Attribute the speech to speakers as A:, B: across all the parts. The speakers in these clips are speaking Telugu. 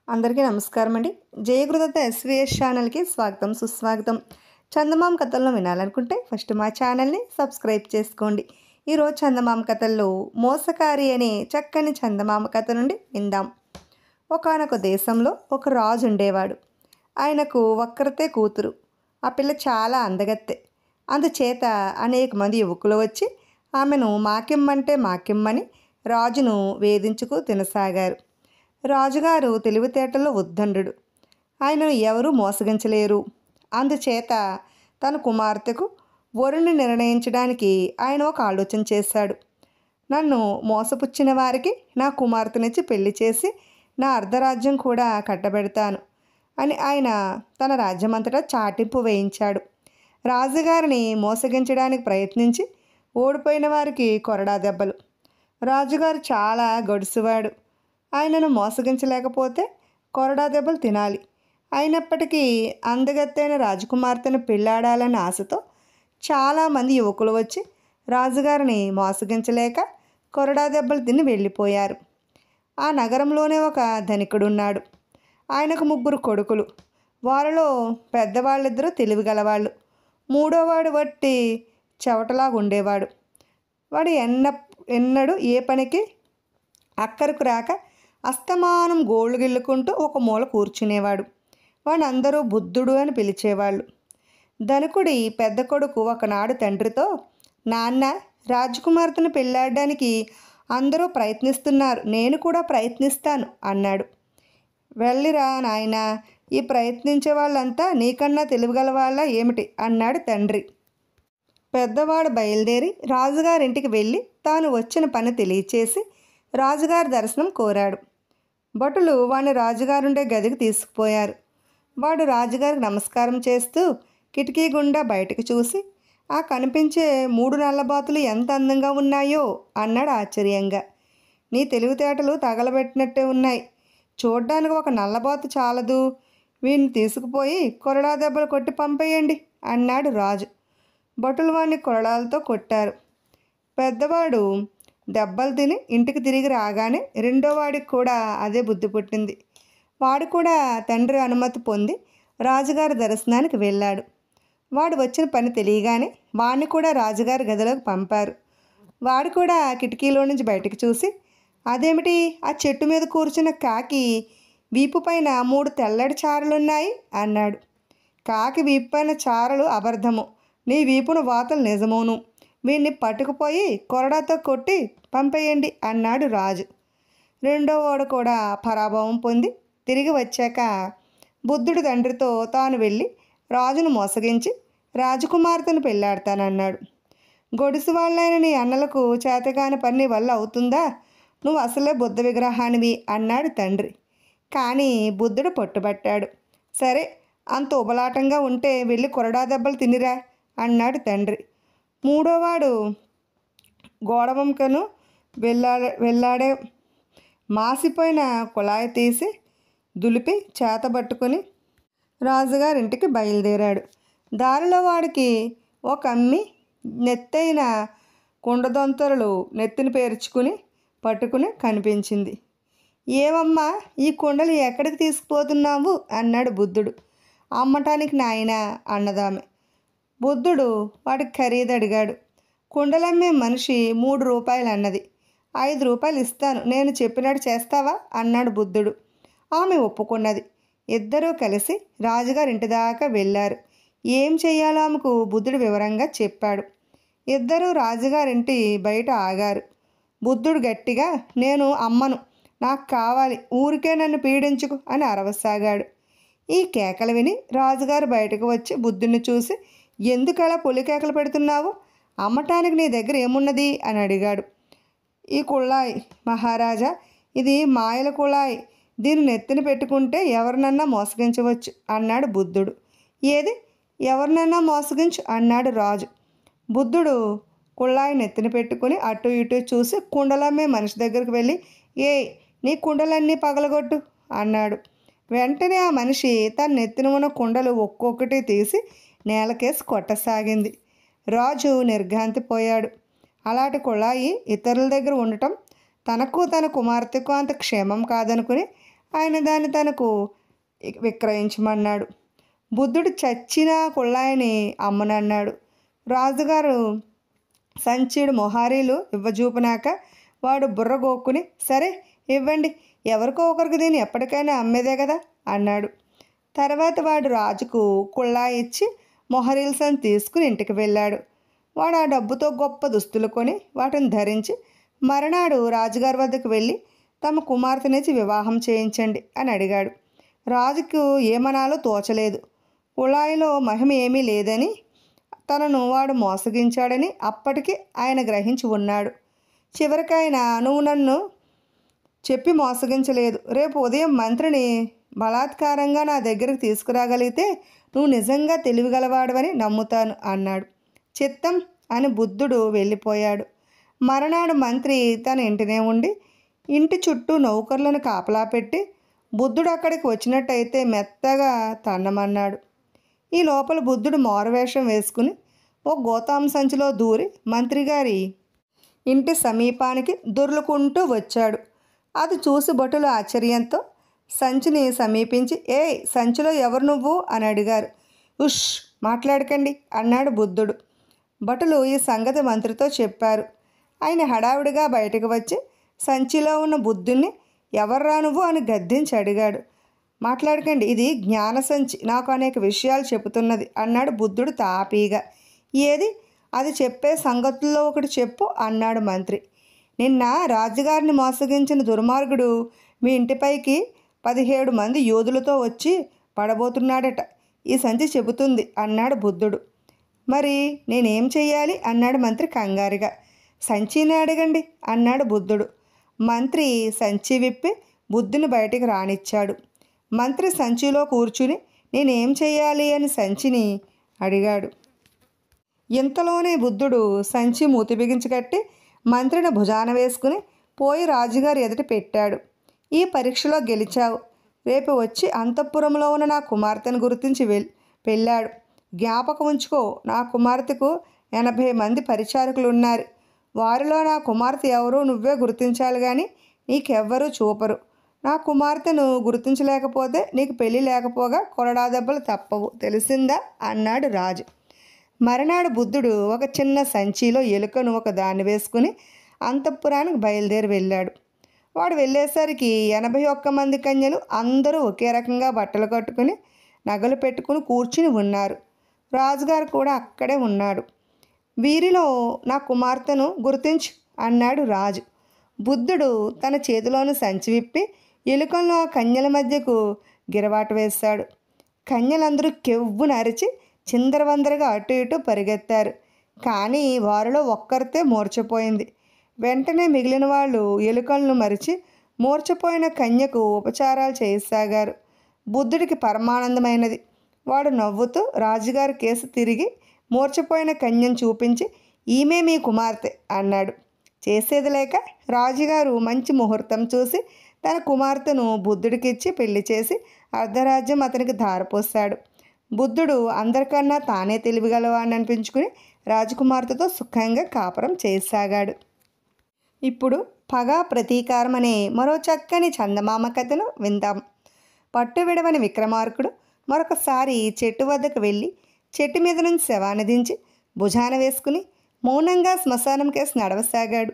A: అందరికీ నమస్కారం అండి. జయకృత ఎస్వీఎస్ ఛానల్కి స్వాగతం సుస్వాగతం. చందమామ కథలను వినాలనుకుంటే ఫస్ట్ మా ఛానల్ని సబ్స్క్రైబ్ చేసుకోండి. ఈరోజు చందమామ కథల్లో మోసకారి అనే చక్కని చందమామ కథ నుండి విందాం. ఒకానొక దేశంలో ఒక రాజు ఉండేవాడు. ఆయనకు ఒక్కరితే కూతురు. ఆ పిల్ల చాలా అందగత్తె. అందుచేత అనేక మంది యువకులు వచ్చి ఆమెను మాకిమ్మంటే మాకిమ్మని రాజును వేధించుకు తినసాగారు. రాజుగారు తెలివితేటల్లో ఉద్దండుడు. ఆయనను ఎవరూ మోసగించలేరు. అందుచేత తన కుమార్తెకు వరుణ్ణి నిర్ణయించడానికి ఆయన ఒక ఆలోచన చేశాడు. నన్ను మోసపుచ్చిన వారికి నా కుమార్తెనిచ్చి పెళ్లి చేసి నా అర్ధరాజ్యం కూడా కట్టబెడతాను అని ఆయన తన రాజ్యమంతటా చాటింపు వేయించాడు. రాజుగారిని మోసగించడానికి ప్రయత్నించి ఓడిపోయిన వారికి కొరడా దెబ్బలు. రాజుగారు చాలా గడుసువాడు. ఆయనను మోసగించలేకపోతే కొరడా దెబ్బలు తినాలి. అయినప్పటికీ అందగత్తైన రాజకుమార్తెను పెళ్ళాడాలన్న ఆశతో చాలామంది యువకులు వచ్చి రాజుగారిని మోసగించలేక కొరడా దెబ్బలు తిని వెళ్ళిపోయారు. ఆ నగరంలోనే ఒక ధనికుడున్నాడు. ఆయనకు 3 కొడుకులు. వారిలో పెద్దవాళ్ళిద్దరూ తెలివిగలవాళ్ళు. మూడోవాడు వట్టి చెవటలాగుండేవాడు. వాడు ఎన్నడూ ఏ పనికి అక్కరకు రాక అస్తమానం గోళ్ళు గిల్లుకుంటూ ఒక మూల కూర్చునేవాడు. వాడిని అందరూ బుద్ధుడు అని పిలిచేవాళ్ళు. ధనికుడి పెద్ద కొడుకు ఒకనాడు తండ్రితో, నాన్న, రాజకుమార్తెను పెళ్ళాడడానికి అందరూ ప్రయత్నిస్తున్నారు, నేను కూడా ప్రయత్నిస్తాను అన్నాడు. వెళ్ళిరా నాయనా, ఈ ప్రయత్నించే వాళ్ళంతా నీకన్నా తెలివిగల వాళ్ళ ఏమిటి అన్నాడు తండ్రి. పెద్దవాడు బయలుదేరి రాజుగారింటికి వెళ్ళి తాను వచ్చిన పని తెలియచేసి రాజుగారి దర్శనం కోరాడు. భటులు వాడిని రాజుగారుండే గదికి తీసుకుపోయారు. వాడు రాజుగారికి నమస్కారం చేస్తూ కిటికీ గుండా బయటకు చూసి, ఆ కనిపించే 3 నల్లబాతులు ఎంత అందంగా ఉన్నాయో అన్నాడు ఆశ్చర్యంగా. నీ తెలివితేటలు తగలబెట్టినట్టే ఉన్నాయి. చూడ్డానికి ఒక నల్లబాతు చాలదు, వీడిని తీసుకుపోయి కొరడా దెబ్బలు కొట్టి పంపేయండి అన్నాడు రాజు. భటులు వాడిని కొరడాలతో కొట్టారు. పెద్దవాడు దెబ్బలు తిని ఇంటికి తిరిగి రాగానే రెండో వాడికి కూడా అదే బుద్ధి పుట్టింది. వాడు కూడా తండ్రి అనుమతి పొంది రాజుగారి దర్శనానికి వెళ్ళాడు. వాడు వచ్చిన పని తెలియగానే వాడిని కూడా రాజుగారి గదిలోకి పంపారు. వాడు కూడా కిటికీలో నుంచి బయటకు చూసి, అదేమిటి, ఆ చెట్టు మీద కూర్చున్న కాకి వీపు పైన 3 తెల్లటి చారలున్నాయి అన్నాడు. కాకి వీపు పైన చారలు అబద్ధము, నీ వీపున వాతలు నిజమోను. వీడిని పట్టుకుపోయి కొరడాతో కొట్టి పంపేయండి అన్నాడు రాజు. రెండో వాడు కూడా పరాభవం పొంది తిరిగి వచ్చాక బుద్ధుడు తండ్రితో తాను వెళ్ళి రాజును మోసగించి రాజకుమార్తెను పెళ్ళాడతానన్నాడు. గొడుసు వాళ్ళైన నీ అన్నలకు చేతగాని పని వల్ల అవుతుందా? నువ్వు అసలే బుద్ధ విగ్రహానివి అన్నాడు తండ్రి. కానీ బుద్ధుడు పట్టుబట్టాడు. సరే, అంత ఉబలాటంగా ఉంటే వెళ్ళి కొరడా దెబ్బలు తినిరా అన్నాడు తండ్రి. మూడోవాడు గోడవంకను వెళ్ళాడే మాసిపోయిన కుళాయి తీసి దులిపి చేతబట్టుకొని రాజుగారింటికి బయలుదేరాడు. దారిలో వాడికి ఒక అమ్మి నెత్తైన కుండదొంతరలు నెత్తిని పేర్చుకుని పట్టుకుని కనిపించింది. ఏమమ్మా, ఈ కుండలు ఎక్కడికి తీసుకుపోతున్నావు అన్నాడు బుద్ధుడు. అమ్మటానికి నాయనా అన్నదామె. బుద్ధుడు వాడికి ఖరీదు అడిగాడు. కుండలమ్మే మనిషి 3 రూపాయలు అన్నది. 5 రూపాయలు ఇస్తాను, నేను చెప్పినట్టు చేస్తావా అన్నాడు బుద్ధుడు. ఆమె ఒప్పుకున్నది. ఇద్దరూ కలిసి రాజుగారింటి దాకా వెళ్ళారు. ఏం చెయ్యాలో ఆమెకు బుద్ధుడు వివరంగా చెప్పాడు. ఇద్దరూ రాజుగారింటి బయట ఆగారు. బుద్ధుడు గట్టిగా, నేను అమ్మను, నాకు కావాలి, ఊరికే నన్ను పీడించుకు అని అరవసాగాడు. ఈ కేకలు విని రాజుగారు బయటకు వచ్చి బుద్ధుడిని చూసి, ఎందుకలా పొలి కేకలు పెడుతున్నావు? అమ్మటానికి నీ దగ్గర ఏమున్నది అని అడిగాడు. ఈ కుళాయి మహారాజా, ఇది మాయల కుళాయి, దీన్ని నెత్తిన పెట్టుకుంటే ఎవరినన్నా మోసగించవచ్చు అన్నాడు బుద్ధుడు. ఏది, ఎవరినన్నా మోసగించు అన్నాడు రాజు. బుద్ధుడు కుళాయి నెత్తిన పెట్టుకుని అటు ఇటు చూసి కుండలమ్మే మనిషి దగ్గరికి వెళ్ళి, నీ కుండలన్నీ పగలగొట్టు అన్నాడు. వెంటనే ఆ మనిషి తన నెత్తిన ఉన్న కుండలు ఒక్కొక్కటి తీసి నేలకేసి కొట్టసాగింది. రాజు నిర్ఘాంతిపోయాడు. అలాంటి కుళాయి ఇతరుల దగ్గర ఉండటం తనకు తన కుమార్తెకు అంత క్షేమం కాదనుకుని ఆయన దాన్ని తనకు విక్రయించమన్నాడు. బుద్ధుడు చచ్చిన కుళ్ళాయిని అమ్మనన్నాడు. రాజుగారు సంచీడు మొహారీలు ఇవ్వజూపినాక వాడు బుర్ర గోక్కుని, సరే ఇవ్వండి, ఎవరికో ఒకరికి దీన్ని ఎప్పటికైనా అమ్మేదే కదా అన్నాడు. తర్వాత వాడు రాజుకు కుళ్ళాయి ఇచ్చి మొహరీల సంచి తీసుకుని ఇంటికి వెళ్ళాడు. వాడు ఆ డబ్బుతో గొప్ప దుస్తులు కొని వాటిని ధరించి మరునాడు రాజుగారి వద్దకు వెళ్ళి తమ కుమార్తెనిచ్చి వివాహం చేయించండి అని అడిగాడు. రాజుకు ఏమనాలో తోచలేదు. కుళాయిలో మహిమ ఏమీ లేదని, తనను వాడు మోసగించాడని అప్పటికి ఆయన గ్రహించి ఉన్నాడు. చివరికైనా నువ్వు నన్ను చెప్పి మోసగించలేదు, రేపు ఉదయం మంత్రిని బలాత్కారంగా నా దగ్గరకు తీసుకురాగలిగితే నువ్వు నిజంగా తెలివిగలవాడవని నమ్ముతాను అన్నాడు. చిత్తం అని బుద్ధుడు వెళ్ళిపోయాడు. మరునాడు మంత్రి తన ఇంటినే ఉండి ఇంటి చుట్టూ నౌకర్లను కాపలా పెట్టి బుద్ధుడు అక్కడికి వచ్చినట్టయితే మెత్తగా తన్నమన్నాడు. ఈ లోపల బుద్ధుడు మారువేషం వేసుకుని ఓ గోతాం సంచిలో దూరి మంత్రిగారి ఇంటి సమీపానికి దొర్లుకుంటూ వచ్చాడు. అది చూసి భటులు ఆశ్చర్యంతో సంచిని సమీపించి, ఏయ్ సంచిలో ఎవరు నువ్వు అని అడిగారు. ఉష్ మాట్లాడకండి అన్నాడు బుద్ధుడు. భటులు ఈ సంగతి మంత్రితో చెప్పారు. ఆయన హడావుడిగా బయటకు వచ్చి సంచిలో ఉన్న బుద్ధుణ్ణి ఎవర్రా నువ్వు అని గద్దించి అడిగాడు. మాట్లాడకండి, ఇది జ్ఞాన సంచి, నాకు అనేక విషయాలు చెబుతున్నది అన్నాడు బుద్ధుడు తాపీగా. ఏది అది చెప్పే సంగతుల్లో ఒకటి చెప్పు అన్నాడు మంత్రి. నిన్న రాజుగారిని మోసగించిన దుర్మార్గుడు మీ ఇంటిపైకి 17 మంది యోధులతో వచ్చి పడబోతున్నాడట, ఈ సంచి చెబుతుంది అన్నాడు బుద్ధుడు. మరి నేనేం చెయ్యాలి అన్నాడు మంత్రి కంగారుగా. సంచిని అడగండి అన్నాడు బుద్ధుడు. మంత్రి సంచి విప్పి బుద్ధుని బయటికి రానిచ్చాడు. మంత్రి సంచిలో కూర్చుని నేనేం చెయ్యాలి అని సంచిని అడిగాడు. ఇంతలోనే బుద్ధుడు సంచి మూతి బిగించి కట్టి మంత్రిని భుజాన వేసుకుని పోయి రాజుగారి ఎదుట పెట్టాడు. ఈ పరీక్షలో గెలిచావు, రేపు వచ్చి అంతఃపురంలో ఉన్న నా కుమార్తెను గుర్తించి పెళ్ళాడు. జ్ఞాపకం ఉంచుకో, నా కుమార్తెకు 80 మంది పరిచారకులు ఉన్నారు. వారిలో నా కుమార్తె ఎవరో నువ్వే గుర్తించాలి, కానీ నీకెవ్వరూ చూపరు. నా కుమార్తెను గుర్తించలేకపోతే నీకు పెళ్ళి లేకపోగా కొరడా దెబ్బలు తప్పవు, తెలిసిందా అన్నాడు రాజు. మరునాడు బుద్ధుడు ఒక చిన్న సంచిలో ఎలుకను ఒక దాన్ని వేసుకుని అంతఃపురానికి బయలుదేరి వెళ్ళాడు. వాడు వెళ్ళేసరికి 81 మంది కన్యలు అందరూ ఒకే రకంగా బట్టలు కట్టుకుని నగలు పెట్టుకుని కూర్చుని ఉన్నారు. రాజుగారు కూడా అక్కడే ఉన్నాడు. వీరిలో నా కుమార్తెను గుర్తించు అన్నాడు రాజు. బుద్ధుడు తన చేతిలోని సంచి విప్పి ఎలుకల్లో ఆ కన్యల మధ్యకు గిరవాటు వేశాడు. కన్యలందరూ కెవ్వున అరిచి చిందరవందరగా అటు ఇటు పరిగెత్తారు. కానీ వారిలో ఒక్కరితే మూర్చపోయింది. వెంటనే మిగిలిన వాళ్ళు ఎలుకలను మరిచి మూర్చపోయిన కన్యకు ఉపచారాలు చేయసాగారు. బుద్ధుడికి పరమానందమైనది. వాడు నవ్వుతూ రాజుగారి కేసు తిరిగి మూర్చపోయిన కన్యను చూపించి ఈమె మీ కుమార్తె అన్నాడు. చేసేది లేక రాజుగారు మంచి ముహూర్తం చూసి తన కుమార్తెను బుద్ధుడికిచ్చి పెళ్లి చేసి అర్ధరాజ్యం అతనికి ధారపోశాడు. బుద్ధుడు అందరికన్నా తానే తెలివిగలవాడిని అనిపించుకుని రాజకుమార్తెతో సుఖంగా కాపురం చేయసాగాడు. ఇప్పుడు పగ ప్రతీకారం అనే మరో చక్కని చందమామ కథను విందాం. పట్టు విడవని విక్రమార్కుడు మరొకసారి చెట్టు వద్దకు వెళ్ళి చెట్టు మీద నుంచి శవాన్ని దించి భుజాన వేసుకుని మౌనంగా శ్మశానం కేసి నడవసాగాడు.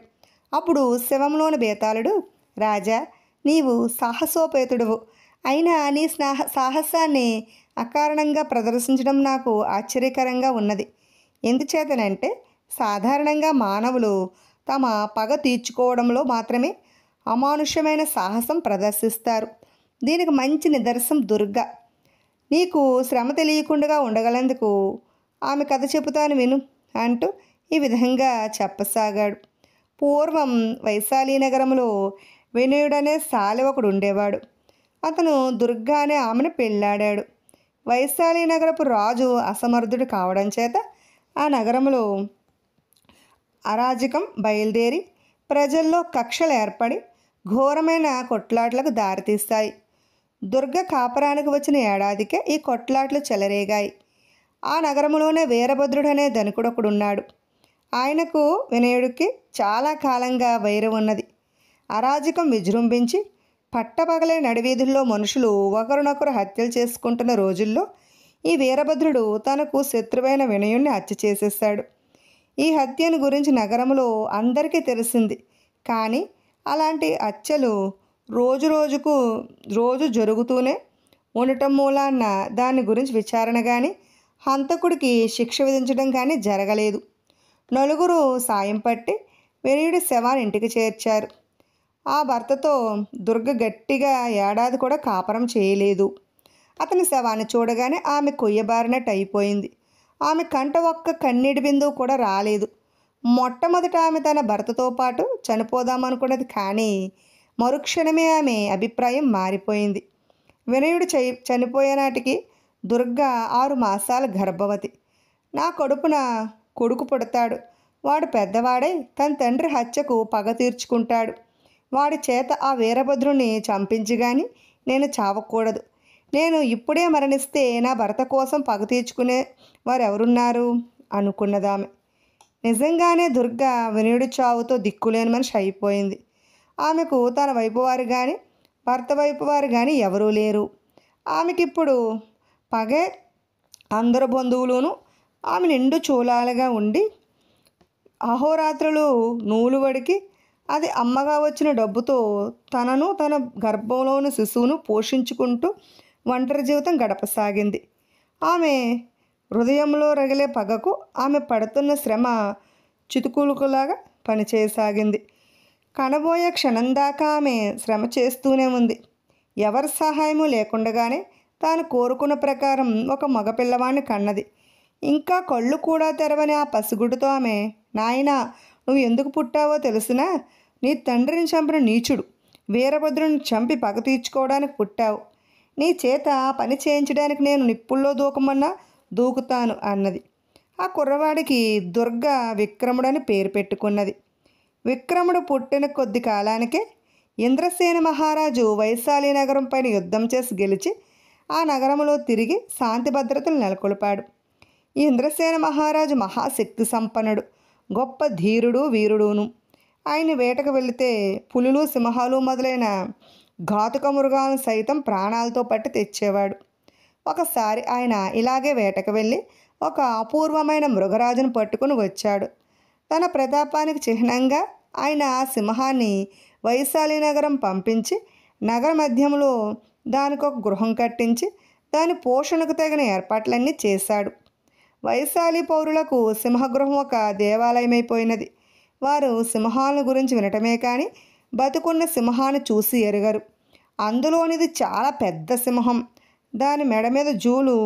A: అప్పుడు శవంలోని బేతాళుడు, రాజా, నీవు సాహసోపేతుడువు, అయినా నీ సాహసాన్ని అకారణంగా ప్రదర్శించడం నాకు ఆశ్చర్యకరంగా ఉన్నది. ఎందుచేతనంటే సాధారణంగా మానవులు తమ పగ తీర్చుకోవడంలో మాత్రమే అమానుష్యమైన సాహసం ప్రదర్శిస్తారు. దీనికి మంచి నిదర్శనం దుర్గ. నీకు శ్రమ తెలియకుండా ఉండగలందుకు ఆమె కథ చెబుతాను విను అంటూ ఈ విధంగా చెప్పసాగాడు. పూర్వం వైశాలి నగరంలో వినయుడనే సాలి ఒకడు ఉండేవాడు. అతను దుర్గా అనే ఆమెను పెళ్ళాడాడు. వైశాలి నగరపు రాజు అసమర్థుడు కావడం చేత ఆ నగరంలో అరాజకం బయలుదేరి ప్రజల్లో కక్షలు ఏర్పడి ఘోరమైన కొట్లాట్లకు దారితీస్తాయి. దుర్గ కాపురానికి వచ్చిన ఏడాదికే ఈ కొట్లాట్లు చెలరేగాయి. ఆ నగరంలోనే వీరభద్రుడనే ధనికుడొకడున్నాడు. ఆయనకు వినయుడికి చాలా కాలంగా వైరం ఉన్నది. అరాజకం విజృంభించి పట్టపగలే నడివీధుల్లో మనుషులు ఒకరినొకరు హత్యలు చేసుకుంటున్న రోజుల్లో ఈ వీరభద్రుడు తనకు శత్రువైన వినయుణ్ణి హత్య చేసేశాడు. ఈ హత్యను గురించి నగరంలో అందరికీ తెలిసింది. కానీ అలాంటి హత్యలు రోజు జరుగుతూనే ఉండటం మూలాన దాని గురించి విచారణ కానీ హంతకుడికి శిక్ష విధించడం కానీ జరగలేదు. నలుగురు సాయం పట్టి వినయుడి శవాన్ని ఇంటికి చేర్చారు. ఆ భర్తతో దుర్గ గట్టిగా ఏడాది కూడా కాపురం చేయలేదు. అతని శవాన్ని చూడగానే ఆమె కొయ్యబారినట్టు అయిపోయింది. ఆమె కంట ఒక్క కన్నీటి బిందువు కూడా రాలేదు. మొట్టమొదట ఆమె తన భర్తతో పాటు చనిపోదామనుకున్నది. కానీ మరుక్షణమే ఆమె అభిప్రాయం మారిపోయింది. వినయుడు చనిపోయే నాటికి దుర్గ 6 మాసాల గర్భవతి. నా కడుపున కొడుకు పుడతాడు. వాడు పెద్దవాడై తన తండ్రి హత్యకు పగ తీర్చుకుంటాడు. వాడి చేత ఆ వీరభద్రుని చంపించి కానీ నేను చావకూడదు. నేను ఇప్పుడే మరణిస్తే నా భర్త కోసం పగ తీర్చుకునే వారెవరున్నారు అనుకున్నదామె. నిజంగానే దుర్గ వినయుడి చావుతో దిక్కులేని మనిషి అయిపోయింది. ఆమెకు తన వైపు వారు కానీ భర్త వైపు వారు కానీ ఎవరూ లేరు. ఆమెకిప్పుడు పగే అందరు బంధువులును ఆమె నిండు చూలాలుగా ఉండి అహోరాత్రులు నూలు వడికి అది అమ్మగా వచ్చిన డబ్బుతో తనను తన గర్భంలోని శిశువును పోషించుకుంటూ ఒంటరి జీవితం గడపసాగింది. ఆమె హృదయంలో రగిలే పగకు ఆమె పడుతున్న శ్రమ చితుకులుకులాగా పనిచేయసాగింది. కనబోయే క్షణం దాకా ఆమె శ్రమ చేస్తూనే ఉంది. ఎవరి సహాయము లేకుండగానే తాను కోరుకున్న ప్రకారం ఒక మగపిల్లవాడిని కన్నది. ఇంకా కళ్ళు కూడా తెరవని ఆ పసిగుడ్డుతో ఆమె, నాయనా, నువ్వు ఎందుకు పుట్టావో తెలుసునా? నీ తండ్రిని చంపిన నీచుడు వీరభద్రుని చంపి పగ తీర్చుకోవడానికి పుట్టావు. నీ చేత పని చేయించడానికి నేను నిప్పుల్లో దూకమన్నా దూకుతాను అన్నది. ఆ కుర్రవాడికి దుర్గ విక్రముడని పేరు పెట్టుకున్నది. విక్రముడు పుట్టిన కొద్ది కాలానికే ఇంద్రసేన మహారాజు వైశాలి నగరం పైన యుద్ధం చేసి గెలిచి ఆ నగరంలో తిరిగి శాంతి భద్రతలు నెలకొల్పాడు. ఈ ఇంద్రసేన మహారాజు మహాశక్తి సంపన్నుడు, గొప్ప ధీరుడు, వీరుడును. ఆయన వేటకు వెళితే పులులు, సింహాలు మొదలైన ఘాతుక మృగాలను సైతం ప్రాణాలతో పట్టి తెచ్చేవాడు. ఒకసారి ఆయన ఇలాగే వేటకు వెళ్ళి ఒక అపూర్వమైన మృగరాజును పట్టుకుని వచ్చాడు. తన ప్రతాపానికి చిహ్నంగా ఆయన ఆ సింహాన్ని వైశాలి నగరం పంపించి నగర మధ్యంలో దానికి ఒక గృహం కట్టించి దాని పోషణకు తగిన ఏర్పాట్లన్నీ చేశాడు. వైశాలి పౌరులకు సింహగృహం ఒక దేవాలయమైపోయినది. వారు సింహాల గురించి వినటమే కానీ బతుకున్న సింహాన్ని చూసి ఎరగరు. అందులోనిది చాలా పెద్ద సింహం. దాని మెడ మీద జూలు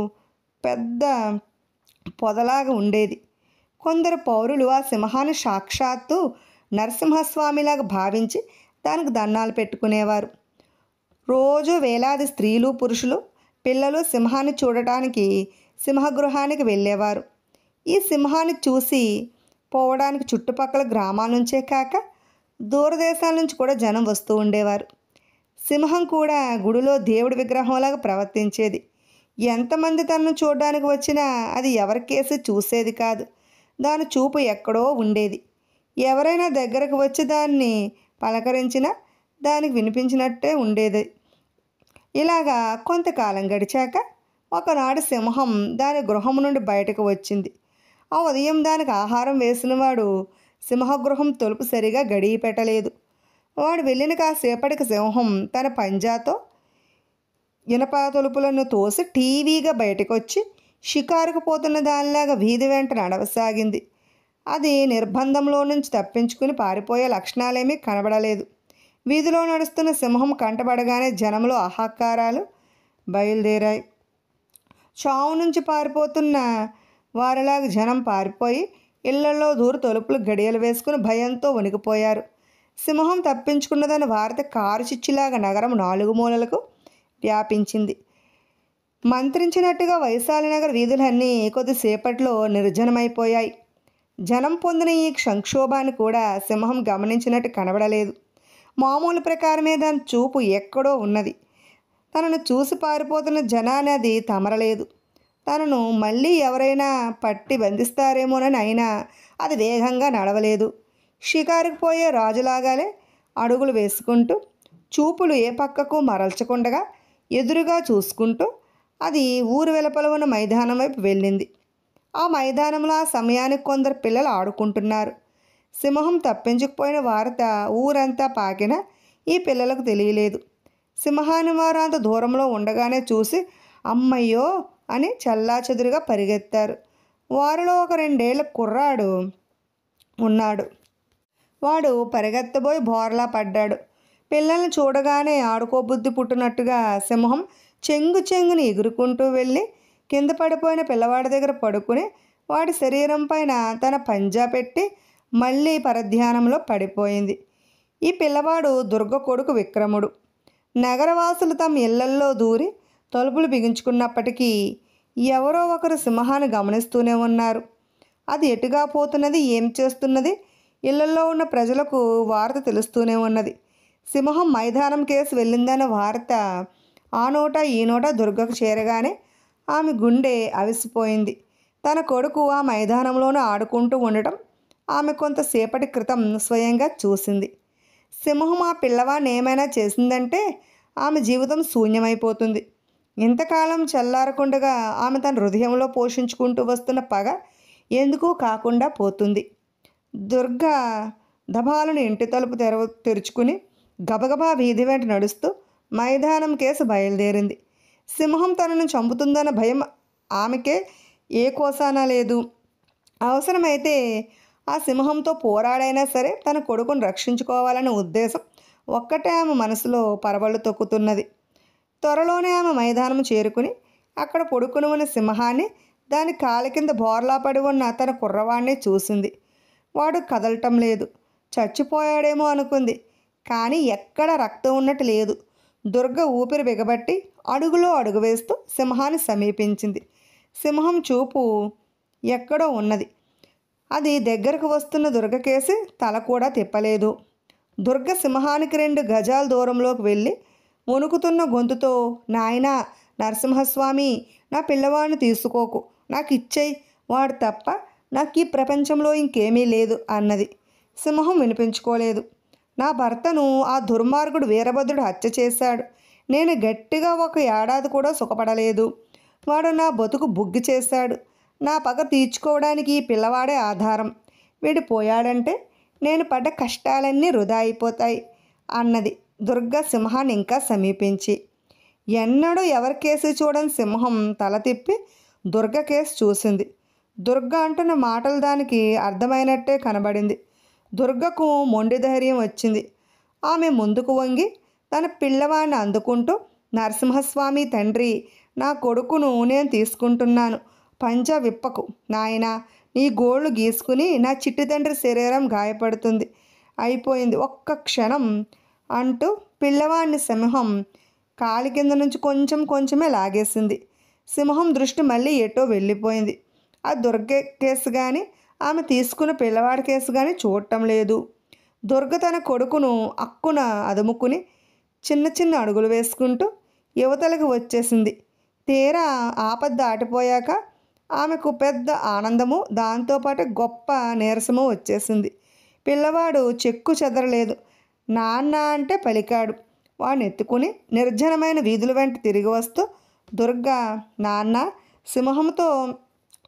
A: పెద్ద పొదలాగా ఉండేది. కొందరు పౌరులు ఆ సింహాన్ని సాక్షాత్తు నరసింహస్వామిలాగా భావించి దానికి దండాలు పెట్టుకునేవారు. రోజు వేలాది స్త్రీలు, పురుషులు, పిల్లలు సింహాన్ని చూడటానికి సింహగృహానికి వెళ్ళేవారు. ఈ సింహాన్ని చూసి పోవడానికి చుట్టుపక్కల గ్రామాల నుంచే కాక దూరదేశాల నుంచి కూడా జనం వస్తూ ఉండేవారు. సింహం కూడా గుడిలో దేవుడి విగ్రహంలాగా ప్రవర్తించేది. ఎంతమంది తనను చూడడానికి వచ్చినా అది ఎవరికేసి చూసేది కాదు. దాని చూపు ఎక్కడో ఉండేది. ఎవరైనా దగ్గరకు వచ్చి దాన్ని పలకరించినా దానికి వినిపించినట్టే ఉండేది. ఇలాగా కొంతకాలం గడిచాక ఒకనాడు సింహం దాని గృహం నుండి బయటకు వచ్చింది. ఆ ఉదయం దానికి ఆహారం వేసినవాడు సింహగృహం తలుపు సరిగా గడియ పెట్టలేదు. వాడు వెళ్ళిన కాసేపటికి సింహం తన పంజాతో ఇనప తలుపులను తోసి టీవీగా బయటకు వచ్చి షికారుకు పోతున్న దానిలాగా వీధి వెంట నడవసాగింది. అది నిర్బంధంలో నుంచి తప్పించుకుని పారిపోయే లక్షణాలేమీ కనబడలేదు. వీధిలో నడుస్తున్న సింహం కంటబడగానే జనంలో ఆహాకారాలు బయలుదేరాయి. చావు నుంచి పారిపోతున్న వారిలాగా జనం పారిపోయి ఇళ్లలో దూరు తలుపులు గడియలు వేసుకుని భయంతో వణికిపోయారు. సింహం తప్పించుకున్నదని వార్త కారు చిచ్చులాగా నగరం 4 మూలలకు వ్యాపించింది. మంత్రించినట్టుగా వైశాలి నగర వీధులన్నీ కొద్దిసేపట్లో నిర్జనమైపోయాయి. జనం పొందిన ఈ సంక్షోభాన్ని కూడా సింహం గమనించినట్టు కనబడలేదు. మామూలు ప్రకారమే దాని చూపు ఎక్కడో ఉన్నది. తనను చూసి పారిపోతున్న జనాన్ని అది తమరలేదు. తనను మళ్ళీ ఎవరైనా పట్టి బంధిస్తారేమోనని అయినా అది వేగంగా నడవలేదు. షికారుకు పోయే రాజులాగానే అడుగులు వేసుకుంటూ చూపులు ఏ పక్కకు మరల్చకుండగా ఎదురుగా చూసుకుంటూ అది ఊరు వెలుపల ఉన్న మైదానం వైపు వెళ్ళింది. ఆ మైదానంలో ఆ సమయానికి కొందరు పిల్లలు ఆడుకుంటున్నారు. సింహం తప్పించుకుపోయిన వార్త ఊరంతా పాకినా ఈ పిల్లలకు తెలియలేదు. సింహాన్ని వారు అంత దూరంలో ఉండగానే చూసి అమ్మయ్యో అని చెల్లాచెదురుగా పరిగెత్తారు. వారిలో ఒక 2 ఏళ్ల కుర్రాడు ఉన్నాడు. వాడు పరిగెత్తబోయి బోర్లా పడ్డాడు. పిల్లల్ని చూడగానే ఆడుకోబుద్ధి పుట్టినట్టుగా సింహం చెంగుని ఎగురుకుంటూ వెళ్ళి కింద పడిపోయిన పిల్లవాడి దగ్గర పడుకుని వాడి శరీరం పైన తన పంజా పెట్టి మళ్ళీ పరధ్యానంలో పడిపోయింది. ఈ పిల్లవాడు దుర్గ కొడుకు విక్రముడు. నగరవాసులు తమ ఇళ్లల్లో దూరి తలుపులు బిగించుకున్నప్పటికీ ఎవరో ఒకరు సింహాన్ని గమనిస్తూనే ఉన్నారు. అది ఎటుగా పోతున్నది, ఏం చేస్తున్నది ఇళ్లలో ఉన్న ప్రజలకు వార్త తెలుస్తూనే ఉన్నది. సింహం మైదానం కేసు వెళ్ళిందన్న వార్త ఆ నోట ఈ నోట దుర్గకు చేరగానే ఆమె గుండె అవిసిపోయింది. తన కొడుకు ఆ మైదానంలోనే ఆడుకుంటూ ఉండటం ఆమె కొంతసేపటి క్రితం స్వయంగా చూసింది. సింహం ఆ పిల్లవాడిని ఏమైనా చేసిందంటే ఆమె జీవితం శూన్యమైపోతుంది. ఇంతకాలం చల్లారకుండగా ఆమె తన హృదయంలో పోషించుకుంటూ వస్తున్న పగ ఎందుకు కాకుండా పోతుంది. దుర్గ దబాలను ఇంటి తలుపు తెరుచుకుని గబగబా వీధి వెంట నడుస్తూ మైదానం కేసు బయలుదేరింది. సింహం తనను చంపుతుందన్న భయం ఆమెకే ఏ కోసానా లేదు. అవసరమైతే ఆ సింహంతో పోరాడైనా సరే తన కొడుకును రక్షించుకోవాలనే ఉద్దేశం ఒక్కటే ఆమె మనసులో పరవళ్ళు తొక్కుతున్నది. త్వరలోనే ఆమె మైదానం చేరుకుని అక్కడ పడుకుని ఉన్న సింహాన్ని, దాని కాలి కింద బోర్లా పడి ఉన్న తన కుర్రవాడిని చూసింది. వాడు కదలటం లేదు. చచ్చిపోయాడేమో అనుకుంది. కానీ ఎక్కడ రక్తం ఉన్నట్టు లేదు. దుర్గ ఊపిరి బిగబట్టి అడుగులో అడుగు వేస్తూ సింహాన్ని సమీపించింది. సింహం చూపు ఎక్కడో ఉన్నది. అది దగ్గరకు వస్తున్న దుర్గకేసి తల కూడా తిప్పలేదు. దుర్గ సింహానికి 2 గజాల దూరంలోకి వెళ్ళి వణుకుతున్న గొంతుతో, నాయనా నరసింహస్వామి, నా పిల్లవాడిని తీసుకోకు, నాకు ఇచ్చేయి, వాడు తప్ప నాకు ఈ ప్రపంచంలో ఇంకేమీ లేదు అన్నది. సింహం వినిపించుకోలేదు. నా భర్తను ఆ దుర్మార్గుడు వీరభద్రుడు హత్య చేశాడు. నేను గట్టిగా 1 ఏడాది కూడా సుఖపడలేదు. వాడు నా బతుకు బుగ్గి చేశాడు. నా పగ తీర్చుకోవడానికి ఈ పిల్లవాడే ఆధారం. వీడు పోయాడంటే నేను పడ్డ కష్టాలన్నీ వృధా అయిపోతాయి అన్నది దుర్గ సింహాన్ని ఇంకా సమీపించి. ఎన్నడూ ఎవరి కేసు చూడని సింహం తల తిప్పి దుర్గ కేసు చూసింది. దుర్గ అంటున్న మాటలు దానికి అర్థమైనట్టే కనబడింది. దుర్గకు మొండి ధైర్యం వచ్చింది. ఆమె ముందుకు వంగి తన పిల్లవాడిని అందుకుంటూ, నరసింహస్వామి తండ్రి, నా కొడుకును నేను తీసుకుంటున్నాను, పంజా విప్పకు నాయనా, నీ గోళ్ళు గీసుకుని నా చిట్టి తండ్రి శరీరం గాయపడుతుంది, అయిపోయింది, ఒక్క క్షణం అంటూ పిల్లవాడిని సింహం కాలి కింద నుంచి కొంచెమే లాగేసింది. సింహం దృష్టి మళ్ళీ ఎటో వెళ్ళిపోయింది. ఆ దుర్గ కేసు కానీ ఆమె తీసుకున్న పిల్లవాడి కేసు కానీ చూడటం లేదు. దుర్గ తన కొడుకును అక్కున అదుముకుని చిన్న అడుగులు వేసుకుంటూ యువతలకు వచ్చేసింది. తీరా ఆపద దాటిపోయాక ఆమెకు పెద్ద ఆనందము, దాంతోపాటు గొప్ప నీరసము వచ్చేసింది. పిల్లవాడు చెక్కు చెదరలేదు. నాన్న అంటే పలికాడు. వాడిని ఎత్తుకుని నిర్జనమైన వీధుల వెంట తిరిగి వస్తూ దుర్గా, నాన్న, సింహంతో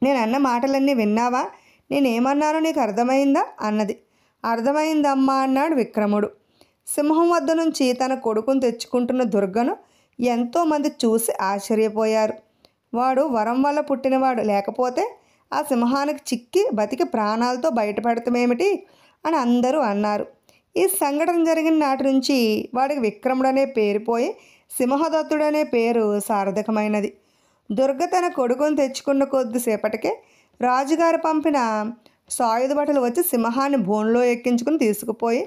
A: నేను అన్న మాటలన్నీ విన్నావా? నేనేమన్నానో నీకు అర్థమైందా అన్నది. అర్థమైందమ్మా అన్నాడు విక్రముడు. సింహం వద్ద నుంచి తన కొడుకును తెచ్చుకుంటున్న దుర్గను ఎంతోమంది చూసి ఆశ్చర్యపోయారు. వాడు వరం వల్ల పుట్టినవాడు, లేకపోతే ఆ సింహానికి చిక్కి బతికి ప్రాణాలతో బయటపడతామేమిటి అని అందరూ అన్నారు. ఈ సంఘటన జరిగిన నాటి నుంచి వాడికి విక్రముడనే పేరు పోయి సింహదత్తుడనే పేరు సార్థకమైనది. దుర్గ తన కొడుకును తెచ్చుకున్న కొద్దిసేపటికే రాజుగారు పంపిన సాయుధ భటులు వచ్చి సింహాన్ని బోన్లో ఎక్కించుకుని తీసుకుపోయి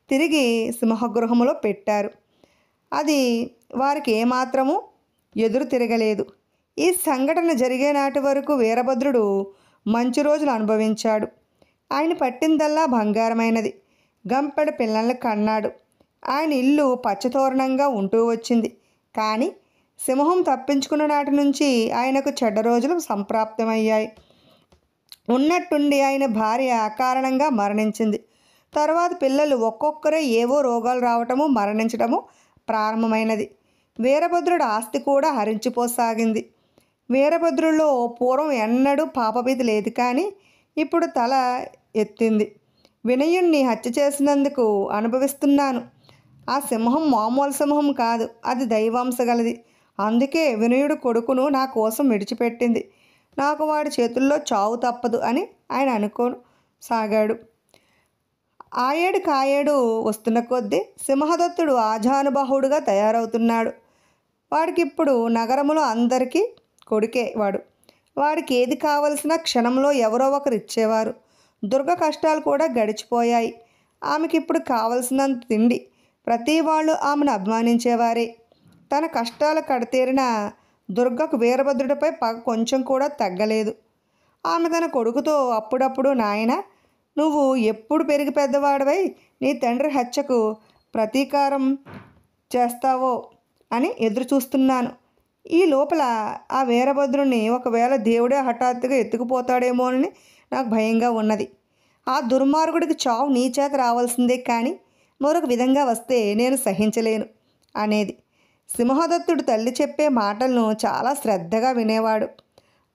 A: తిరిగి సింహగృహంలో పెట్టారు. అది వారికి ఏమాత్రము ఎదురు తిరగలేదు. ఈ సంఘటన జరిగే నాటి వరకు వీరభద్రుడు మంచి రోజులు అనుభవించాడు. ఆయన పట్టిందల్లా బంగారమైనది. గంపెడు పిల్లల్ని కన్నాడు. ఆయన ఇల్లు పచ్చతోరణంగా ఉంటూ వచ్చింది. కానీ సింహం తప్పించుకున్న నాటి నుంచి ఆయనకు చెడ్డ రోజులు సంప్రాప్తమయ్యాయి. ఉన్నట్టుండి ఆయన భార్య అకారణంగా మరణించింది. తర్వాత పిల్లలు ఒక్కొక్కరే ఏవో రోగాలు రావటము, మరణించడము ప్రారంభమైనది. వీరభద్రుడు ఆస్తి కూడా హరించిపోసాగింది. వీరభద్రుల్లో పూర్వం ఎన్నడూ పాపభీతి లేదు, కానీ ఇప్పుడు తల ఎత్తింది. వినయుణ్ణి హత్య చేసినందుకు అనుభవిస్తున్నాను. ఆ సింహం మామూలు సింహం కాదు, అది దైవాంశ గలది. అందుకే వినయుడు కొడుకును నా కోసం విడిచిపెట్టింది. నాకు వాడి చేతుల్లో చావు తప్పదు అని ఆయన అనుకోసాగాడు. ఆయేడు కాయేడు వస్తున్న కొద్దీ సింహదత్తుడు ఆజానుబాహుడుగా తయారవుతున్నాడు. వాడికిప్పుడు నగరములో అందరికీ కొడుకే వాడు. వాడికి ఏది కావలసిన క్షణంలో ఎవరో ఒకరు ఇచ్చేవారు. దుర్గ కష్టాలు కూడా గడిచిపోయాయి. ఆమెకిప్పుడు కావలసినంత తిండి. ప్రతి వాళ్ళు ఆమెను అభిమానించేవారే. తన కష్టాలు కడతీరిన దుర్గకు వీరభద్రుడిపై పగ కొంచెం కూడా తగ్గలేదు. ఆమె తన కొడుకుతో అప్పుడప్పుడు, నాయన, నువ్వు ఎప్పుడు పెరిగి పెద్దవాడవై నీ తండ్రి హత్యకు ప్రతీకారం చేస్తావో అని ఎదురు చూస్తున్నాను. ఈ లోపల ఆ వీరభద్రుని ఒకవేళ దేవుడే హఠాత్తుగా ఎత్తుకుపోతాడేమోనని నాకు భయంగా ఉన్నది. ఆ దుర్మార్గుడికి చావు నీ చేత రావాల్సిందే, కానీ మరొక విధంగా వస్తే నేను సహించలేను అనేది. సింహదత్తుడు తల్లి చెప్పే మాటలను చాలా శ్రద్ధగా వినేవాడు.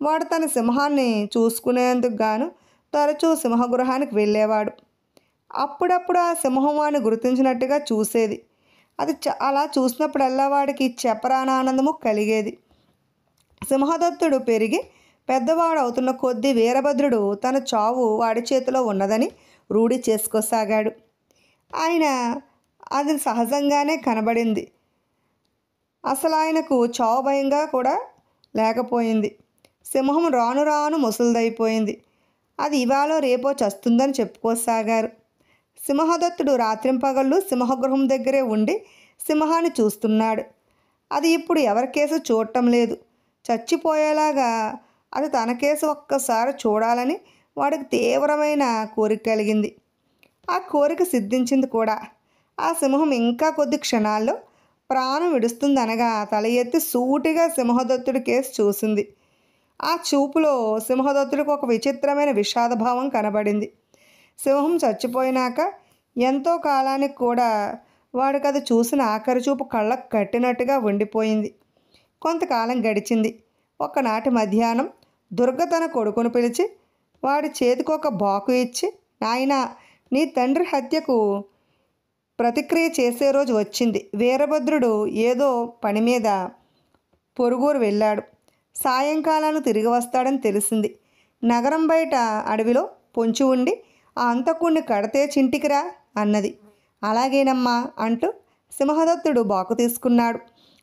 A: వాడు తన సింహాన్ని చూసుకునేందుకు గాను తరచూ సింహగృహానికి వెళ్ళేవాడు. అప్పుడప్పుడు ఆ సింహం వాడిని గుర్తించినట్టుగా చూసేది. అది అలా చూసినప్పుడల్లా వాడికి చెప్పరాని ఆనందము కలిగేది. సింహదత్తుడు పెరిగి పెద్దవాడు అవుతున్న కొద్దీ వీరభద్రుడు తన చావు వాడి చేతిలో ఉన్నదని రూఢి చేసుకోసాగాడు. ఆయన అది సహజంగానే కనబడింది. అసలు ఆయనకు చావు భయంగా కూడా లేకపోయింది. సింహం రాను రాను ముసలిదైపోయింది. అది ఇవాళ రేపో చస్తుందని చెప్పుకోసాగారు. సింహదత్తుడు రాత్రింపగళ్ళు సింహగృహం దగ్గరే ఉండి సింహాన్ని చూస్తున్నాడు. అది ఇప్పుడు ఎవరి కేసు చూడటం లేదు. చచ్చిపోయేలాగా అది తన కేసు ఒక్కసారి చూడాలని వాడికి తీవ్రమైన కోరిక కలిగింది. ఆ కోరిక సిద్ధించింది కూడా. ఆ సింహం ఇంకా కొద్ది క్షణాల్లో ప్రాణం విడుస్తుందనగా తల ఎత్తి సూటిగా సింహదత్తుడి కేసు చూసింది. ఆ చూపులో సింహదత్తుడికి ఒక విచిత్రమైన విషాదభావం కనబడింది. సింహం చచ్చిపోయినాక ఎంతో కాలానికి కూడా వాడికి అది చూసిన ఆఖరి చూపు కళ్ళకు కట్టినట్టుగా ఉండిపోయింది. కొంతకాలం గడిచింది. ఒకనాటి మధ్యాహ్నం దుర్గ తన కొడుకును పిలిచి వాడి చేతికి ఒక బాకు ఇచ్చి, నాయనా, నీ తండ్రి హత్యకు ప్రతిక్రియ చేసే రోజు వచ్చింది. వీరభద్రుడు ఏదో పని మీద పొరుగురు వెళ్ళాడు. సాయంకాలానికి తిరిగి వస్తాడని తెలిసింది. నగరం బయట అడవిలో పొంచి ఉండి ఆ అంతకుణ్ణి కడితే చింటికిరా అన్నది. అలాగేనమ్మా అంటూ సింహదత్తుడు బాకు తీసుకున్నాడు.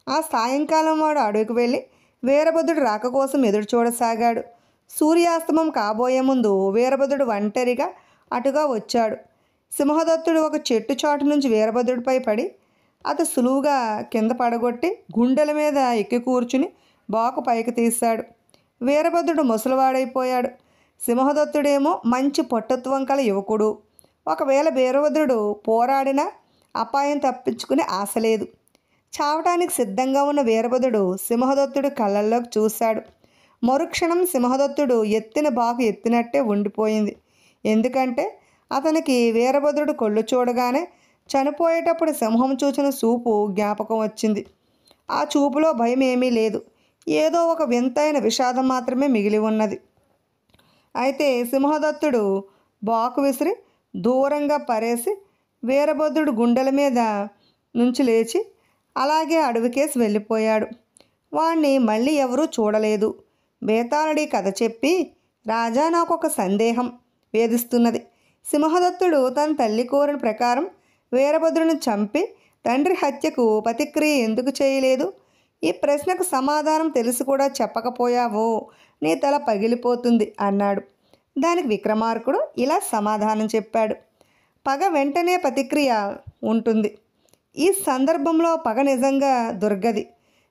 A: ఆ సాయంకాలం వాడు అడవికి వెళ్ళి వీరభద్రుడు రాక కోసం ఎదురు చూడసాగాడు. సూర్యాస్తమం కాబోయే ముందు వీరభద్రుడు ఒంటరిగా అటుగా వచ్చాడు. సింహదత్తుడు ఒక చెట్టు చాటు నుంచి వీరభద్రుడిపై పడి అతను సులువుగా కింద పడగొట్టి గుండెల మీద ఎక్కి కూర్చుని బాకు పైకి తీశాడు. వీరభద్రుడు ముసలివాడైపోయాడు. సింహదత్తుడేమో మంచి పట్టుత్వం కల యువకుడు. ఒకవేళ వీరభద్రుడు పోరాడినా అపాయం తప్పించుకునే ఆశ లేదు. చావటానికి సిద్ధంగా ఉన్న వీరభద్రుడు సింహదత్తుడి కళ్ళల్లోకి చూశాడు. మరుక్షణం సింహదత్తుడు ఎత్తిన బాకు ఎత్తినట్టే ఉండిపోయింది. ఎందుకంటే అతనికి వీరభద్రుడు కళ్ళు చూడగానే చనిపోయేటప్పుడు సింహం చూసిన చూపు జ్ఞాపకం వచ్చింది. ఆ చూపులో భయం ఏమీ లేదు. ఏదో ఒక వింతైన విషాదం మాత్రమే మిగిలి ఉన్నది. అయితే సింహదత్తుడు బాకు విసిరి దూరంగా పరేసి వీరభద్రుడు గుండెల మీద నుంచి లేచి అలాగే అడవికేసి వెళ్ళిపోయాడు. వాణ్ణి మళ్ళీ ఎవరూ చూడలేదు. బేతాళుడి కథ చెప్పి, రాజా, నాకు ఒక సందేహం వేధిస్తున్నది. సింహదత్తుడు తన తల్లి కోరిన ప్రకారం వీరభద్రుని చంపి తండ్రి హత్యకు ప్రతిక్రియ ఎందుకు చేయలేదు? ఈ ప్రశ్నకు సమాధానం తెలిసి కూడా చెప్పకపోయావో నీ తల పగిలిపోతుంది అన్నాడు. దానికి విక్రమార్కుడు ఇలా సమాధానం చెప్పాడు. పగ వెంటనే ప్రతిక్రియ ఉంటుంది. ఈ సందర్భంలో పగ నిజంగా దుర్గది,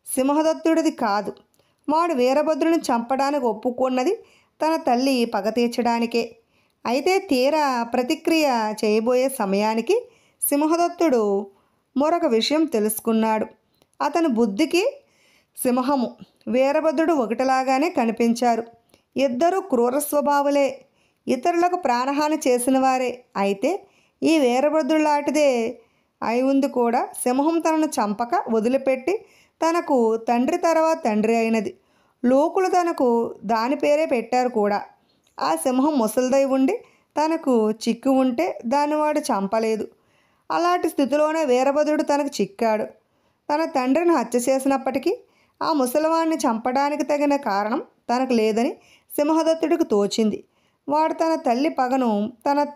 A: సింహదత్తుడిది కాదు. వాడు వీరభద్రుని చంపడానికి ఒప్పుకున్నది తన తల్లి పగ తీర్చడానికే. అయితే తీరా ప్రతిక్రియ చేయబోయే సమయానికి సింహదత్తుడు మరొక విషయం తెలుసుకున్నాడు. అతని బుద్ధికి సింహము, వీరభద్రుడు ఒకటిలాగానే కనిపించారు. ఇద్దరూ క్రూర స్వభావులే, ఇతరులకు ప్రాణహాని చేసిన వారే. అయితే ఈ వీరభద్రులాంటిదే అయి ఉంది కూడా సింహం తనను చంపక వదిలిపెట్టి తనకు తండ్రి తర్వాత తండ్రి అయినది. లోకులు తనకు దాని పేరే పెట్టారు కూడా. ఆ సింహం ముసలిదై ఉండి తనకు చిక్కు ఉంటే దాన్ని వాడు చంపలేదు. అలాంటి స్థితిలోనే వీరభద్రుడు తనకు చిక్కాడు. తన తండ్రిని హత్య చేసినప్పటికీ ఆ ముసలివాణ్ణి చంపడానికి తగిన కారణం తనకు లేదని సింహదత్తుడికి తోచింది. వాడు తన తల్లి తన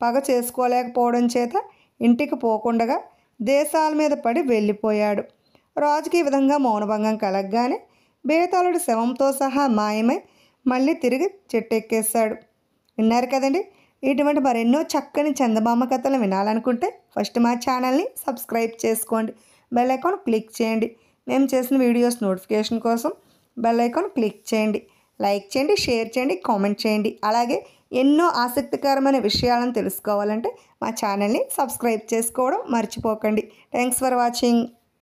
A: పగ చేసుకోలేకపోవడం చేత ఇంటికి పోకుండగా దేశాల మీద పడి వెళ్ళిపోయాడు. రాజుకి ఈ విధంగా మౌనభంగం కలగగానే బేతాళుడు శవంతో సహా మాయమై మళ్ళీ తిరిగి చెట్టెక్కేశాడు. విన్నారు కదండి. ఇటువంటి మరెన్నో చక్కని చందమామ కథలు వినాలనుకుంటే ఫస్ట్ మా ఛానల్ని సబ్స్క్రైబ్ చేసుకోండి. బెల్ ఐకాన్ క్లిక్ చేయండి. మేము చేసిన వీడియోస్ నోటిఫికేషన్ కోసం బెల్ ఐకాన్ క్లిక్ చేయండి. లైక్ చేయండి, షేర్ చేయండి, కామెంట్ చేయండి. అలాగే ఎన్నో ఆసక్తికరమైన విషయాలను తెలుసుకోవాలంటే మా ఛానల్ని సబ్స్క్రైబ్ చేసుకోవడం మర్చిపోకండి. Thanks for watching.